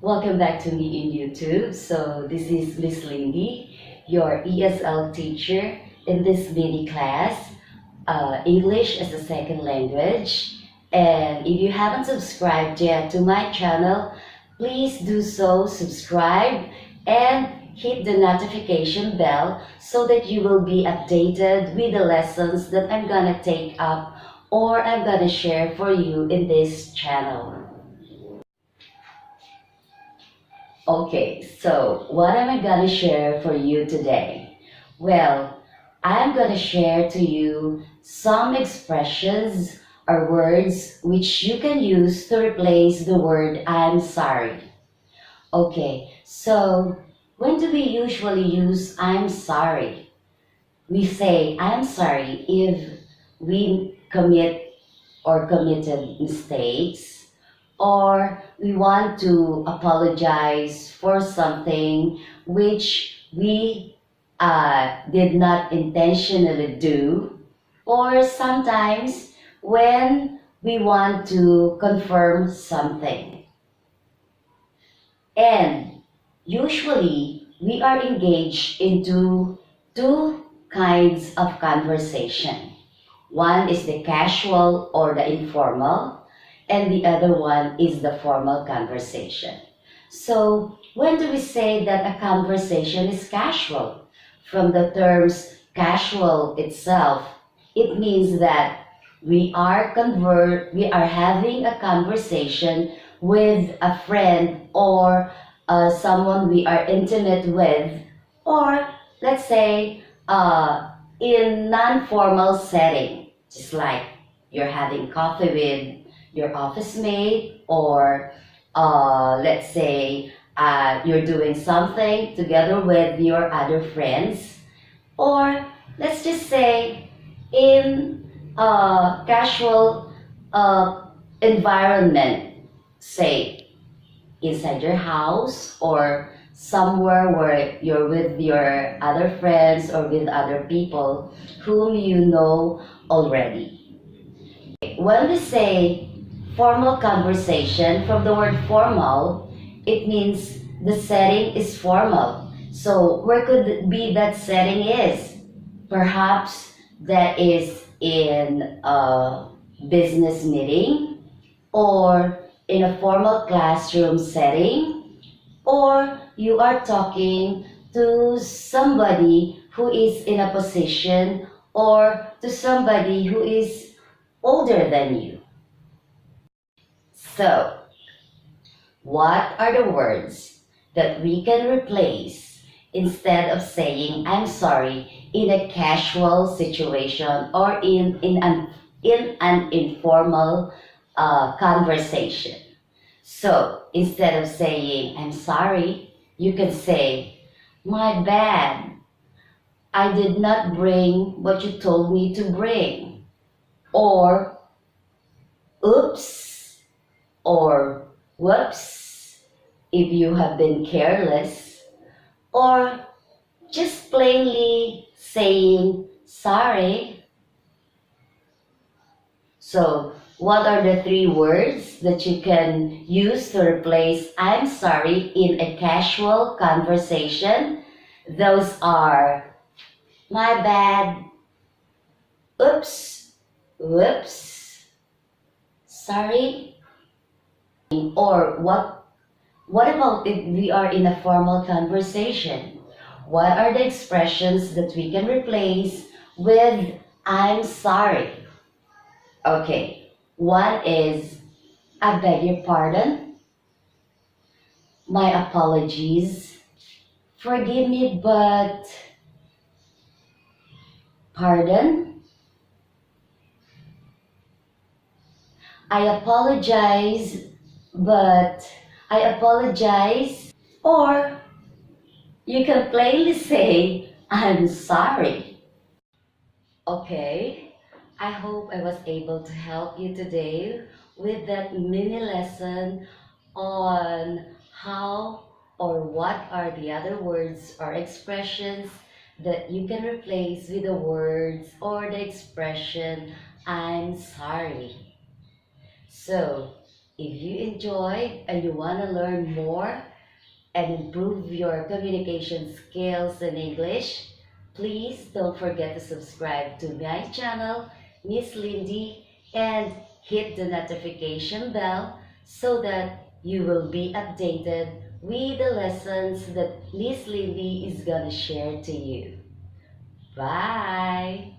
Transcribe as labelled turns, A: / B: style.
A: Welcome back to me in YouTube. So this is Miss Lindy, your ESL teacher in this mini class, English as a second language. And if you haven't subscribed yet to my channel, please do so, subscribe and hit the notification bell so that you will be updated with the lessons that I'm gonna take up or I'm gonna share for you in this channel. Okay, so what am I gonna share for you today? Well, I'm gonna share to you some expressions or words which you can use to replace the word I'm sorry. Okay, so when do we usually use I'm sorry? We say I'm sorry if we commit or committed mistakes, or we want to apologize for something which we did not intentionally do, or sometimes when we want to confirm something. And usually we are engaged into two kinds of conversation. One is the casual or the informal, and the other one is the formal conversation. So when do we say that a conversation is casual? From the terms casual itself, it means that we are having a conversation with a friend or someone we are intimate with, or let's say in non-formal setting, just like you're having coffee with your office mate, or let's say you're doing something together with your other friends, or let's just say in a casual environment, say inside your house or somewhere where you're with your other friends or with other people whom you know already. When we say formal conversation, from the word formal, it means the setting is formal. So where could be that setting is? Perhaps that is in a business meeting, or in a formal classroom setting, or you are talking to somebody who is in a position, or to somebody who is older than you. So, what are the words that we can replace instead of saying I'm sorry in a casual situation or in an informal conversation? So, instead of saying I'm sorry, you can say, my bad, I did not bring what you told me to bring. Or, oops, or whoops, if you have been careless, or just plainly saying sorry. So, what are the three words that you can use to replace I'm sorry in a casual conversation? Those are my bad, oops, whoops, sorry. Or what about if we are in a formal conversation? What are the expressions that we can replace with I'm sorry? Okay, one is I beg your pardon, my apologies, forgive me but, pardon, I apologize but, I apologize. Or you can plainly say I'm sorry. Okay, I hope I was able to help you today with that mini lesson on how or what are the other words or expressions that you can replace with the words or the expression I'm sorry. So, If you enjoyed and you want to learn more and improve your communication skills in English, please don't forget to subscribe to my channel, Miss Lindy, and hit the notification bell so that you will be updated with the lessons that Miss Lindy is gonna share to you. Bye!